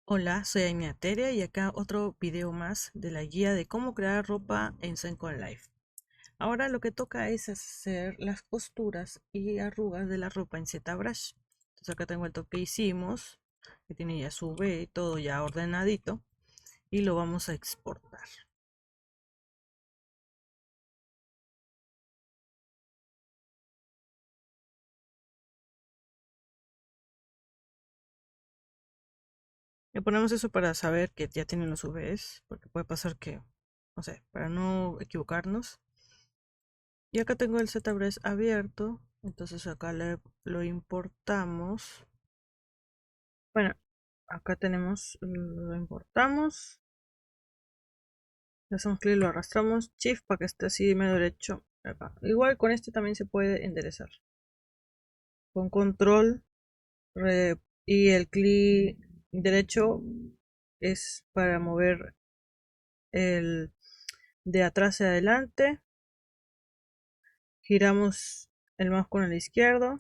Hola, soy Ateria y acá otro video más de la guía de cómo crear ropa en Sencon Life. Ahora lo que toca es hacer las costuras y arrugas de la ropa en ZBrush. Entonces acá tengo el top que hicimos, que tiene ya su V y todo ya ordenadito, y lo vamos a exportar. Le ponemos eso para saber que ya tienen los Vs, porque puede pasar que, no sé, para no equivocarnos. Y acá tengo el ZBrush abierto, entonces acá lo importamos. Bueno, acá tenemos, lo importamos, le hacemos clic, lo arrastramos, shift para que esté así medio derecho. Acá. Igual con este también se puede enderezar. Con control y el clic derecho es para mover el de atrás hacia adelante. Giramos el mouse con el izquierdo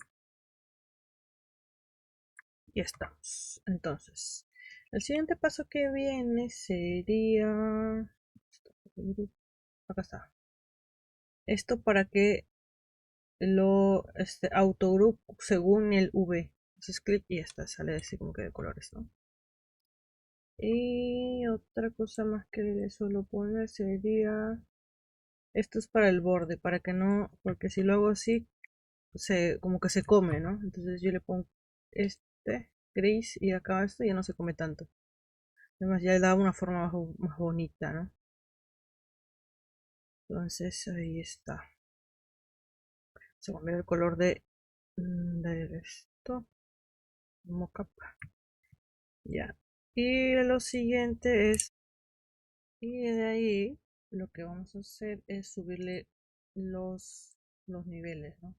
y estamos. Entonces, el siguiente paso que viene sería... Acá está. Esto para que lo autogroup según el V. Haces clic y ya está, sale así como que de colores, ¿no? Y otra cosa más que suelo poner sería, esto es para el borde, para que no, porque si lo hago así, como que se come, ¿no? Entonces yo le pongo este gris y acá esto ya no se come tanto. Además ya le da una forma más bonita, ¿no? Entonces ahí está. Se va a cambiar el color de esto. Mockup. Ya. Y lo siguiente es, y de ahí lo que vamos a hacer es subirle los niveles, ¿no?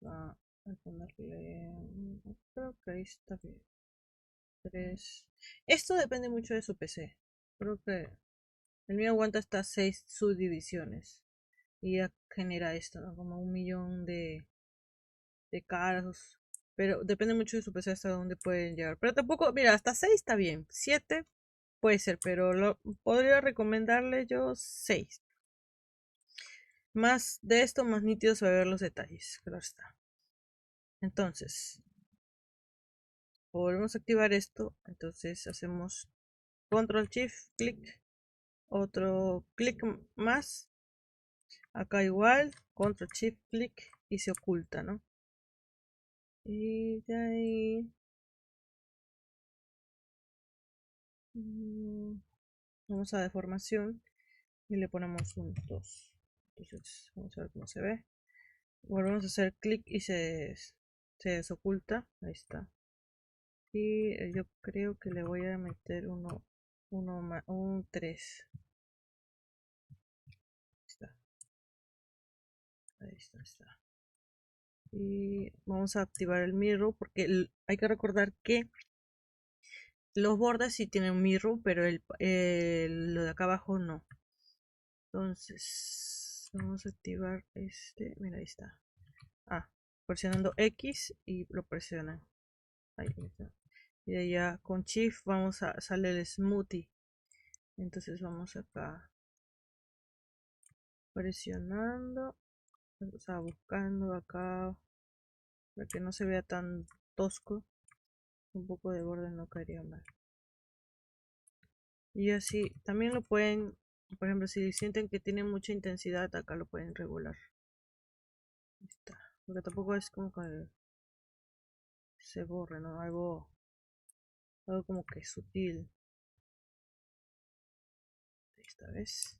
A ponerle, creo que ahí está bien. 3. Esto depende mucho de su PC. Creo que el mío aguanta hasta 6 subdivisiones. Y ya genera esto, ¿no? Como 1 millón de caras. Pero depende mucho de su PC hasta dónde pueden llegar. Pero tampoco, mira, hasta 6 está bien. 7 puede ser, pero podría recomendarle yo 6. Más de esto, más nítido se va a ver los detalles. Claro está. Entonces, volvemos a activar esto. Entonces hacemos control shift, clic, otro clic más. Acá igual, control shift, clic y se oculta, ¿no? Y de ahí vamos a deformación y le ponemos un 2. Entonces, vamos a ver cómo se ve. Volvemos a hacer clic y se desoculta. Ahí está. Y yo creo que le voy a meter un 3. Está. Ahí está, está. Y vamos a activar el mirror porque hay que recordar que los bordes sí tienen mirror, pero lo de acá abajo no. Entonces, vamos a activar este. Mira, ahí está. Presionando X y lo presionan. Ahí está. Y de allá con Shift vamos a sale el smoothie. Entonces vamos acá presionando, o sea, buscando acá para que no se vea tan tosco. Un poco de borde no caería mal. Y así también lo pueden, por ejemplo, si sienten que tiene mucha intensidad, acá lo pueden regular. Ahí está. Porque tampoco es como que se borre, ¿no? Algo como que sutil. Esta vez.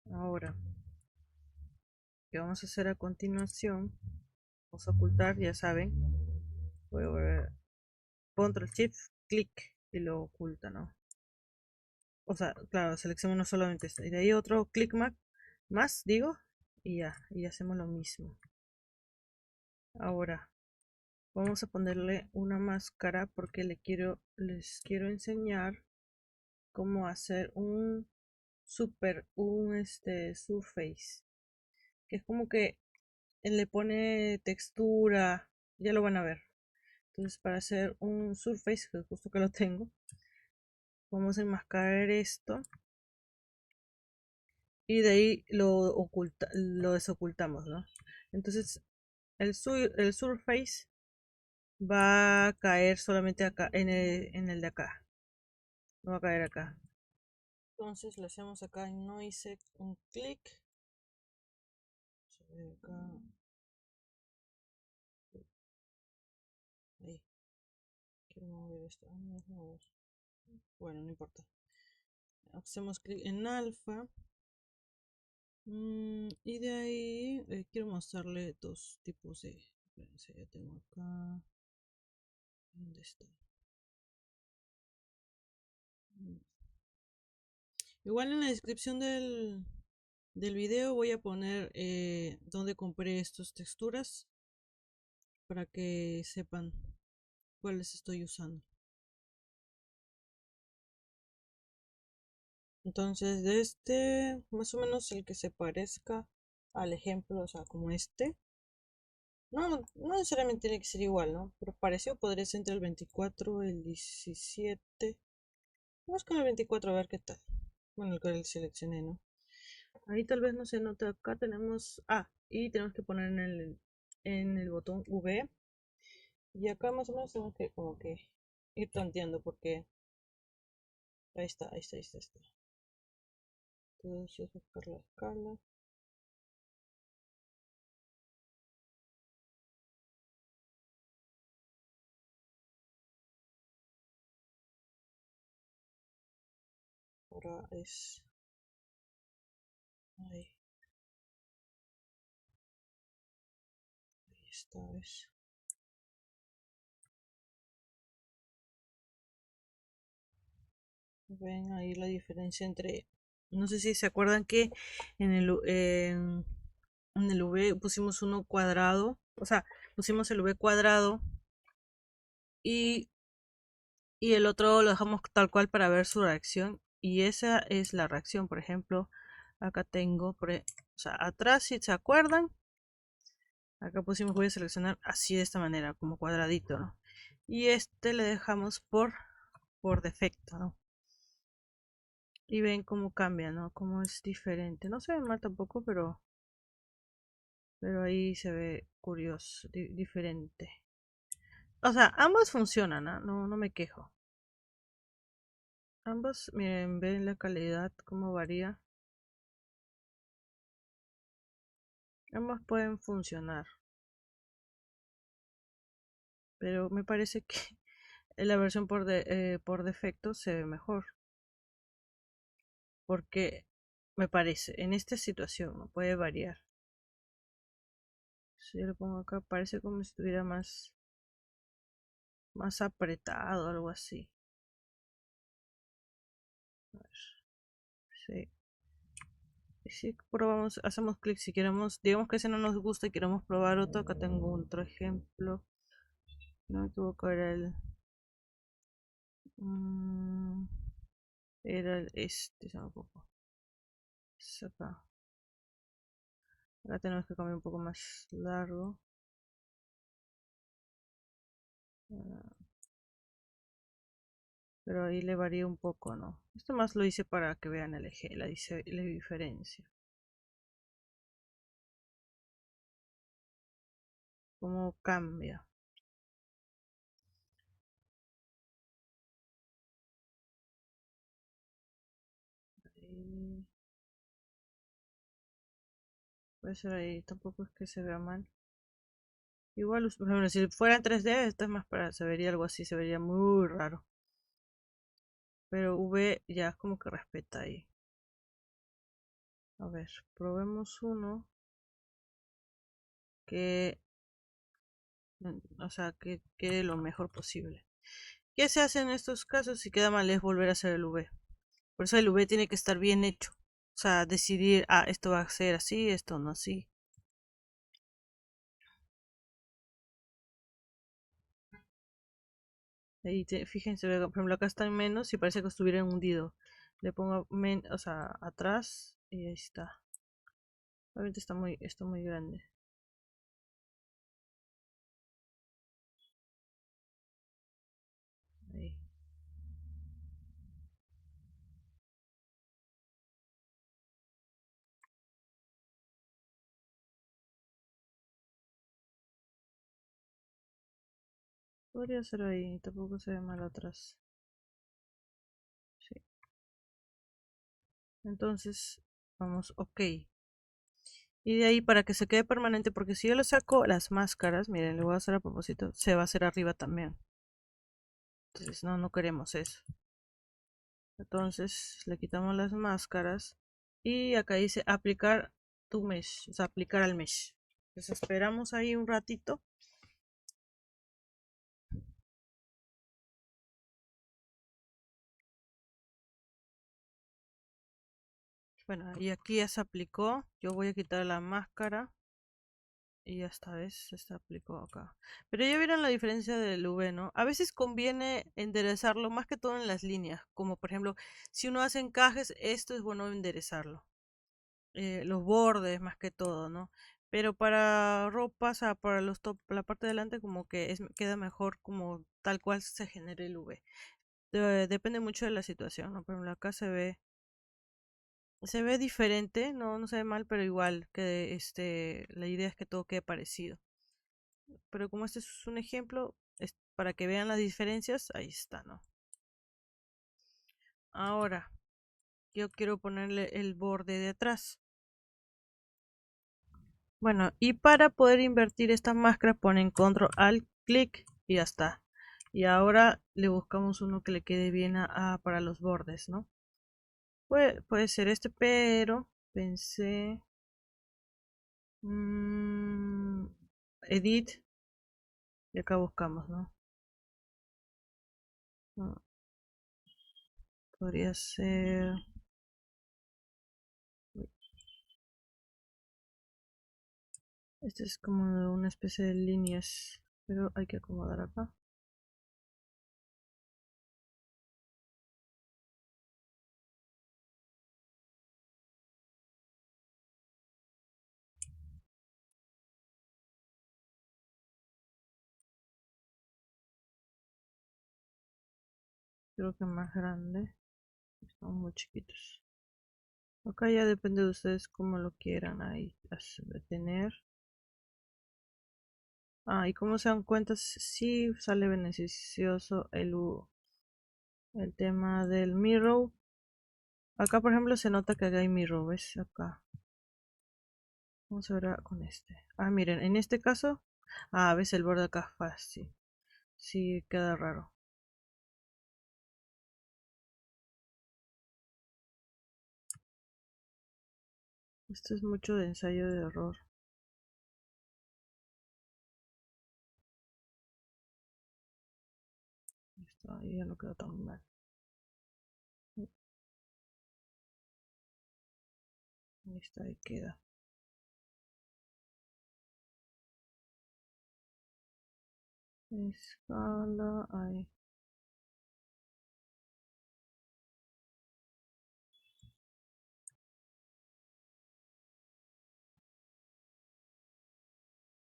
Ahora, ¿qué vamos a hacer a continuación? Vamos a ocultar, ya saben. Voy a volver. Control Shift, clic y lo oculta, ¿no? O sea, claro, seleccionamos solamente esto. Y de ahí otro clic más, digo, y ya, y hacemos lo mismo. Ahora, vamos a ponerle una máscara porque les quiero enseñar cómo hacer un surface. Que es como que le pone textura, ya lo van a ver. Entonces para hacer un surface, que justo que lo tengo, vamos a enmascarar esto y de ahí lo desocultamos, ¿no? Entonces el surface va a caer solamente acá, en el de acá, no va a caer acá. Entonces le hacemos acá en Noise un clic. Acá. Ahí. Quiero mover esto. Bueno, no importa. Hacemos clic en alfa. Y de ahí quiero mostrarle dos tipos de. Espérense, ya tengo acá. ¿Dónde está? Igual en la descripción del video voy a poner dónde compré estas texturas para que sepan cuáles estoy usando. Entonces de este, más o menos el que se parezca al ejemplo, o sea, como este. No necesariamente tiene que ser igual, ¿no? Pero parecido podría ser entre el 24 y el 17. Vamos con el 24 a ver qué tal. Bueno, el que seleccioné, ¿no? Ahí tal vez no se nota. Acá tenemos. Y tenemos que poner en el botón V. Y acá más o menos tenemos que como que ir tanteando porque. Ahí está. Entonces buscar la escala. Ahora es. Ahí está, es. Ven ahí la diferencia entre. No sé si se acuerdan que en el V pusimos uno cuadrado. O sea, pusimos el V cuadrado y, y el otro lo dejamos tal cual para ver su reacción. Y esa es la reacción. Por ejemplo, acá tengo, o sea, atrás, si se acuerdan, acá pusimos, voy a seleccionar así de esta manera, como cuadradito, ¿no? Y este le dejamos por defecto, ¿no? Y ven cómo cambia, ¿no? Cómo es diferente. No se ve mal tampoco, pero ahí se ve curioso, diferente. O sea, ambos funcionan, ¿no? No me quejo. Ambos, miren, ven la calidad, cómo varía. Ambos pueden funcionar. Pero me parece que la versión por defecto se ve mejor. Porque me parece, en esta situación, ¿no? Puede variar. Si yo lo pongo acá, parece como si estuviera más apretado, algo así. A ver, sí. Y si probamos, hacemos clic si queremos, digamos que ese no nos gusta y queremos probar otro, acá tengo otro ejemplo. No me equivoco, mm, era el este, se me equivoco. Es acá. Acá tenemos que cambiar un poco más largo. Ah, pero ahí le varía un poco, ¿no? Esto más lo hice para que vean el eje, la diferencia. Cómo cambia. Ahí, puede ser ahí, tampoco es que se vea mal. Igual, por ejemplo, si fuera en 3D, esto es más se vería algo así, se vería muy raro. Pero V ya es como que respeta ahí. A ver, probemos uno que, o sea, que quede lo mejor posible. ¿Qué se hace en estos casos? Si queda mal es volver a hacer el V. Por eso el V tiene que estar bien hecho. O sea, decidir, esto va a ser así, esto no así. Ahí fíjense, por ejemplo, acá está en menos y parece que estuviera hundido. Le pongo o sea, atrás y ahí está. Obviamente está muy grande. Podría ser ahí, tampoco se ve mal atrás. Sí. Entonces, vamos, ok. Y de ahí para que se quede permanente, porque si yo le saco las máscaras, miren, le voy a hacer a propósito, se va a hacer arriba también. Entonces, no, no queremos eso. Entonces, le quitamos las máscaras. Y acá dice aplicar tu mesh, o sea, aplicar al mesh. Entonces, esperamos ahí un ratito. Bueno, y aquí ya se aplicó. Yo voy a quitar la máscara. Y ya esta vez se aplicó acá. Pero ya vieron la diferencia del V, ¿no? A veces conviene enderezarlo más que todo en las líneas. Como por ejemplo, si uno hace encajes, esto es bueno enderezarlo. Los bordes más que todo, ¿no? Pero para ropas, para los top, la parte de delante como que queda mejor como tal cual se genere el V. Depende mucho de la situación, ¿no? Por ejemplo, acá se ve diferente, no, no se ve mal, pero igual que la idea es que todo quede parecido. Pero como este es un ejemplo, para que vean las diferencias, ahí está, ¿no? Ahora, yo quiero ponerle el borde de atrás. Bueno, y para poder invertir esta máscara, ponen control alt clic y ya está. Y ahora le buscamos uno que le quede bien para los bordes, ¿no? Puede ser este, pero pensé... edit, y acá buscamos, ¿no? No, podría ser... Este es como una especie de líneas, pero hay que acomodar acá. Creo que más grande. Están muy chiquitos. Acá ya depende de ustedes cómo lo quieran ahí tener. Ah, y como se dan cuenta, sí sale beneficioso el tema del mirror. Acá, por ejemplo, se nota que acá hay mirror, ¿ves? Acá. Vamos a ver con este. Ah, miren, en este caso, ves el borde acá fácil. Sí, queda raro. Esto es mucho de ensayo de error. Esto ahí ya no quedó tan mal. Ahí está, ahí queda. Escala, ahí.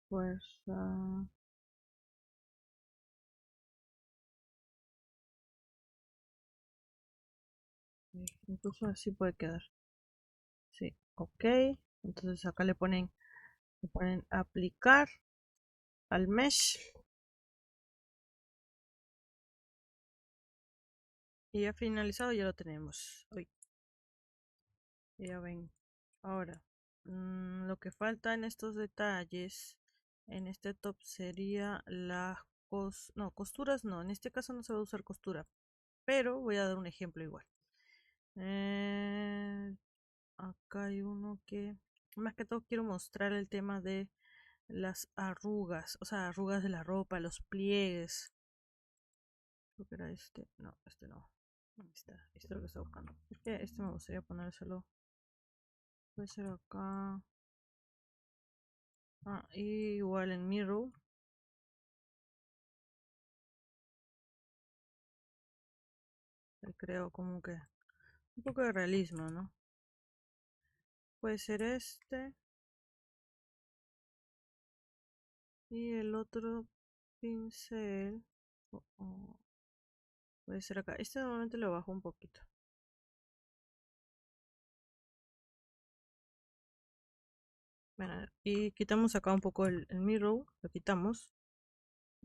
Fuerza. Incluso así puede quedar. Sí, ok. Entonces acá le ponen aplicar al mesh. Y ya finalizado, ya lo tenemos. Uy, ya ven. Ahora, lo que falta en estos detalles, en este top sería las no, costuras no, en este caso no se va a usar costura, pero voy a dar un ejemplo igual. Acá hay uno que, más que todo quiero mostrar el tema de las arrugas, o sea, arrugas de la ropa, los pliegues. Creo que era este, no, este no. Ahí está, este es lo que estoy buscando. Es que este me gustaría ponérselo. Puede ser acá. Y igual en Mirror. Creo como que un poco de realismo, ¿no? Puede ser este. Y el otro pincel. Puede ser acá. Este normalmente lo bajo un poquito. Bueno, y quitamos acá un poco el mirror. Lo quitamos.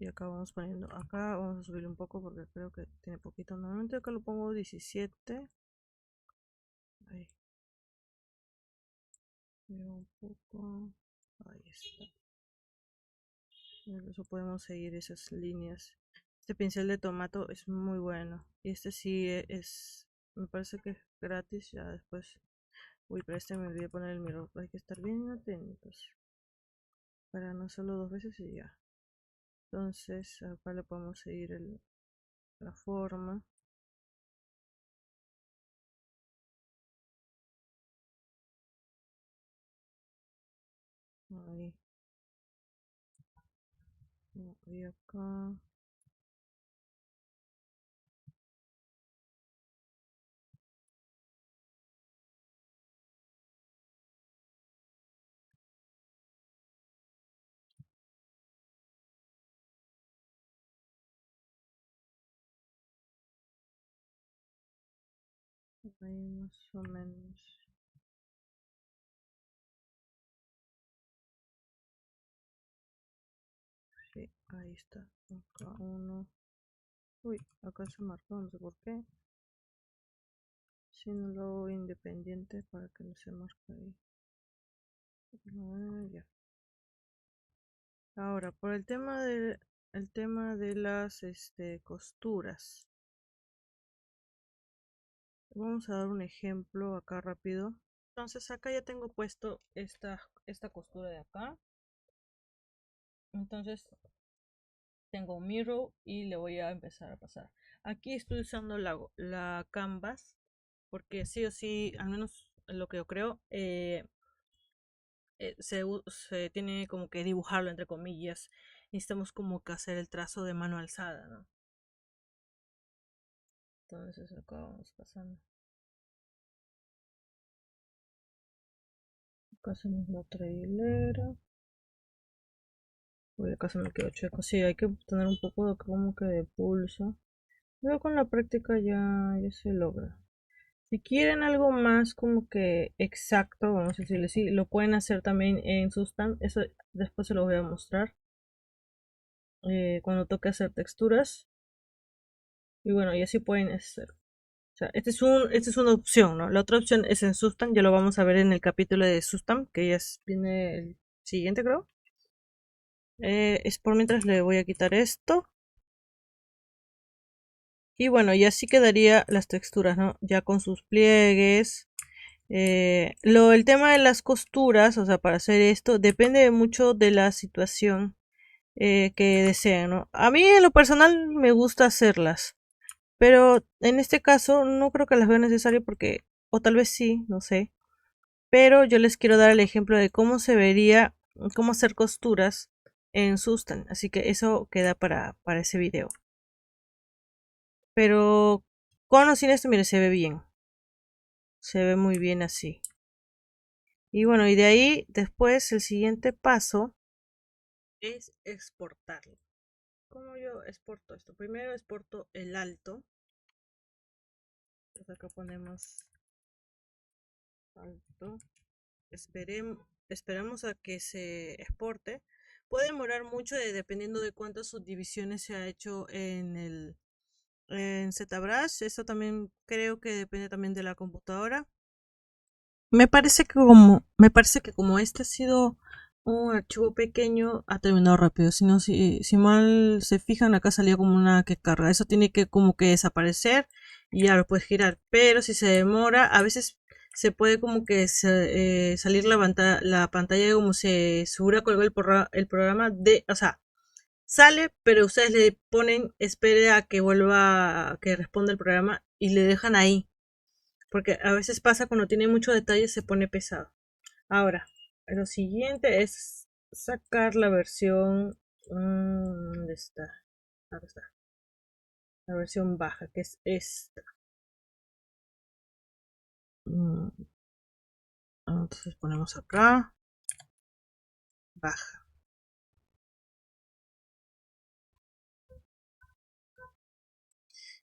y acá vamos poniendo, acá vamos a subir un poco porque creo que tiene poquito. Normalmente acá lo pongo 17. Ahí, un poco. Ahí está. Eso podemos seguir esas líneas. Este pincel de tomato es muy bueno. Y este sí es, me parece que es gratis. Ya después, uy, pero este me olvidé poner el mirror. Hay que estar bien atentos para no hacerlo dos veces y ya. Entonces acá le podemos seguir la forma. Ahí. Y acá. Ahí más o menos. Sí, ahí está. Acá uno. Uy, acá se marcó, no sé por qué. Si no lo hago independiente para que no se marque ahí. Ya. Ahora, por el tema de las costuras. Vamos a dar un ejemplo acá rápido. Entonces acá ya tengo puesto esta costura de acá. Entonces tengo un mirror y le voy a empezar a pasar. Aquí estoy usando la canvas porque sí o sí, al menos lo que yo creo, se tiene como que dibujarlo entre comillas. Necesitamos como que hacer el trazo de mano alzada, ¿no? Entonces acá vamos pasando. Acá hacemos la otra hilera. Uy, acá se me quedó chueco. Sí, hay que tener un poco de como que de pulso. Pero con la práctica ya se logra. Si quieren algo más como que exacto, vamos a decirle, sí, lo pueden hacer también en Sustan. Eso después se lo voy a mostrar. Cuando toque hacer texturas. Y bueno, y así pueden hacer. O sea, esta es una opción, ¿no? La otra opción es en Sustan. Ya lo vamos a ver en el capítulo de Sustan, que ya viene el siguiente, creo. Es por mientras le voy a quitar esto. Y bueno, y así quedaría las texturas, ¿no? Ya con sus pliegues. El tema de las costuras, o sea, para hacer esto, depende mucho de la situación que deseen, ¿no? A mí en lo personal me gusta hacerlas, pero en este caso no creo que las vea necesario porque, o tal vez sí, no sé. Pero yo les quiero dar el ejemplo de cómo se vería, cómo hacer costuras en Sustan. Así que eso queda para ese video. Pero con o sin esto, mire, se ve bien. Se ve muy bien así. Y bueno, y de ahí después el siguiente paso es exportarlo. ¿Cómo yo exporto esto? Primero exporto el alto. Pues acá ponemos alto. Esperamos a que se exporte. Puede demorar mucho dependiendo de cuántas subdivisiones se ha hecho en ZBrush. Eso también creo que depende también de la computadora. Me parece que como este ha sido un archivo pequeño, ha terminado rápido. Si no, si mal se fijan, acá salía como una que carga. Eso tiene que como que desaparecer y ya lo puedes girar. Pero si se demora, a veces se puede como que salir la pantalla como se hubiera colgado el programa o sea, sale, pero ustedes le ponen espere a que vuelva, a que responda el programa y le dejan ahí. Porque a veces pasa cuando tiene mucho detalle se pone pesado. Ahora, lo siguiente es sacar la versión. ¿Dónde está? Ahora está. La versión baja, que es esta. Entonces ponemos acá. Baja.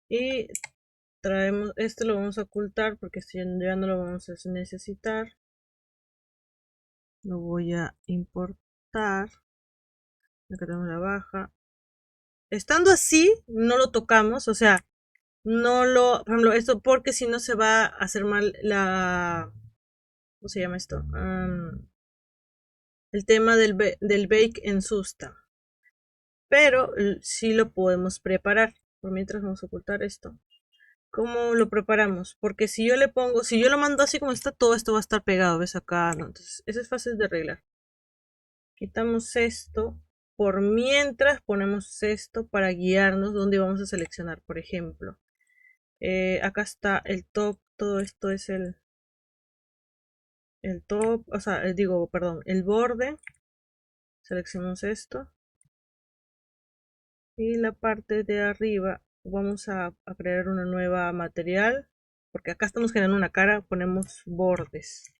Y traemos. Este lo vamos a ocultar porque si ya no lo vamos a necesitar. Lo voy a importar. Acá tenemos la baja. Estando así, no lo tocamos, o sea, no lo, por ejemplo, esto porque si no se va a hacer mal la, ¿cómo se llama esto? El tema del bake en Susta. Pero sí lo podemos preparar. Por mientras vamos a ocultar esto. ¿Cómo lo preparamos? Porque si yo le pongo, si yo lo mando así como está, todo esto va a estar pegado, ¿ves acá? ¿No? Entonces, eso es fácil de arreglar. Quitamos esto. Por mientras ponemos esto para guiarnos donde vamos a seleccionar. Por ejemplo, acá está el top. Todo esto es el top. O sea, digo, perdón, el borde. Seleccionamos esto. Y la parte de arriba vamos a crear una nueva material. Porque acá estamos generando una cara. Ponemos bordes.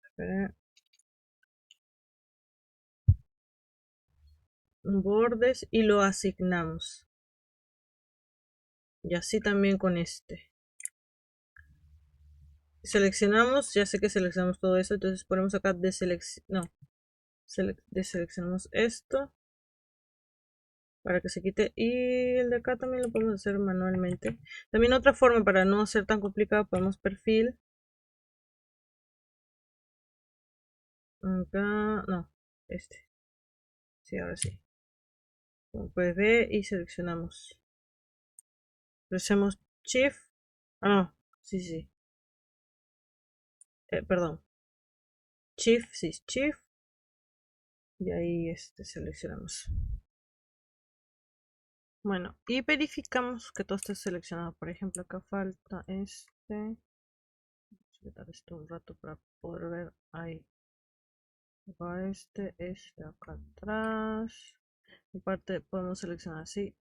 Espera. Bordes y lo asignamos. Y así también con este. Seleccionamos, ya sé que seleccionamos todo eso, entonces ponemos acá deseleccionamos esto para que se quite, y el de acá también lo podemos hacer manualmente. También otra forma para no ser tan complicado, ponemos perfil. Acá, no, este. Sí, ahora sí. Como puedes ver y seleccionamos. Presionamos Shift. Ah, no, sí, sí. Perdón. Shift, sí, Shift. Y ahí seleccionamos. Bueno, y verificamos que todo esté seleccionado. Por ejemplo, acá falta este. Voy a quitar esto un rato para poder ver. Ahí. Acá este acá atrás. Aparte podemos seleccionar así.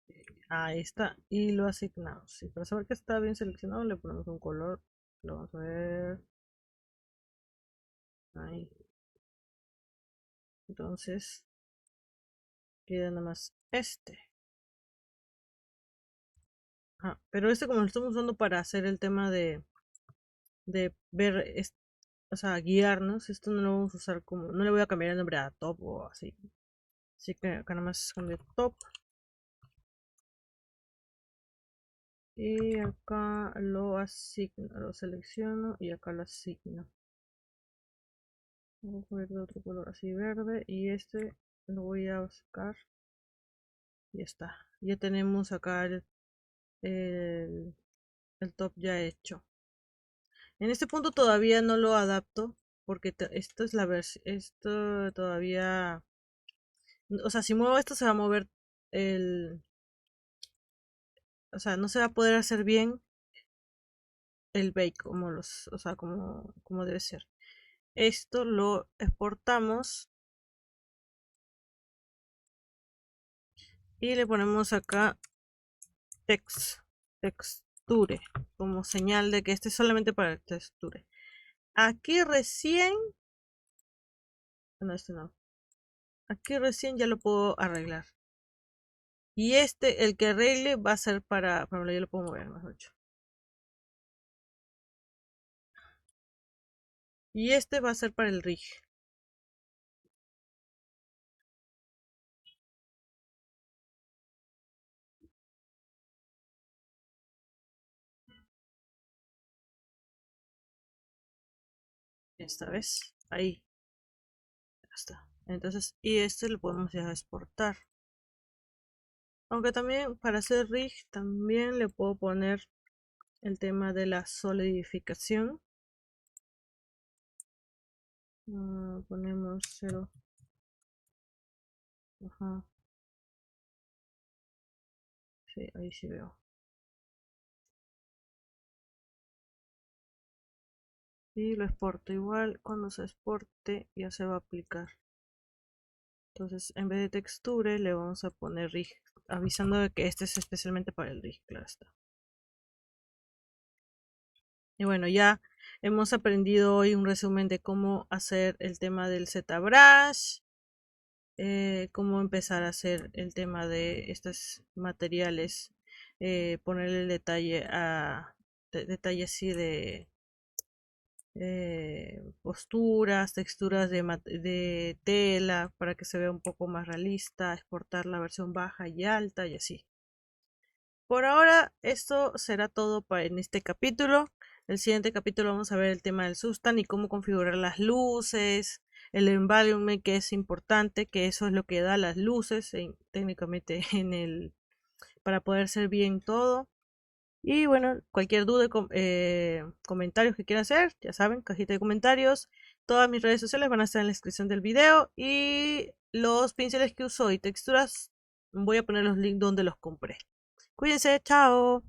Ahí está. Y lo asignamos. Y para saber que está bien seleccionado le ponemos un color. Lo vamos a ver. Ahí. Entonces queda nada más este. Pero como lo estamos usando para hacer el tema de ver, o sea, guiarnos, esto no lo vamos a usar como, no le voy a cambiar el nombre a top o así. Así que acá nada más cambio top. Y acá lo asigno, lo selecciono y acá lo asigno. Voy a poner de otro color así verde y este lo voy a sacar. Ya está. Ya tenemos acá el top ya hecho. En este punto todavía no lo adapto porque esto es la versión, esto todavía, o sea, si muevo esto se va a mover el, o sea, no se va a poder hacer bien el bake como o sea, como debe ser. Esto lo exportamos y le ponemos acá texture como señal de que este es solamente para el texture. Aquí recién, no, este no. Aquí recién ya lo puedo arreglar. Y el que arregle va a ser para ejemplo, yo lo puedo mover, mejor dicho. Y este va a ser para el rig. Esta vez, ahí, ya está. Entonces, y este lo podemos ya exportar. Aunque también para hacer rig, también le puedo poner el tema de la solidificación. Ponemos 0. Ajá. Sí, ahí sí veo. Y lo exporto igual. Cuando se exporte ya se va a aplicar. Entonces en vez de texture le vamos a poner rig. Avisando de que este es especialmente para el rig. Claro está. Y bueno, ya hemos aprendido hoy un resumen de cómo hacer el tema del ZBrush. Cómo empezar a hacer el tema de estos materiales. Ponerle el detalle así posturas, texturas de tela para que se vea un poco más realista, exportar la versión baja y alta y así. Por ahora, esto será todo en este capítulo. El siguiente capítulo vamos a ver el tema del sustain y cómo configurar las luces, el environment que es importante, que eso es lo que da las luces técnicamente para poder ser bien todo. Y bueno, cualquier duda, comentarios que quieran hacer, ya saben, cajita de comentarios. Todas mis redes sociales van a estar en la descripción del video. Y los pinceles que uso y texturas, voy a poner los links donde los compré. Cuídense, chao.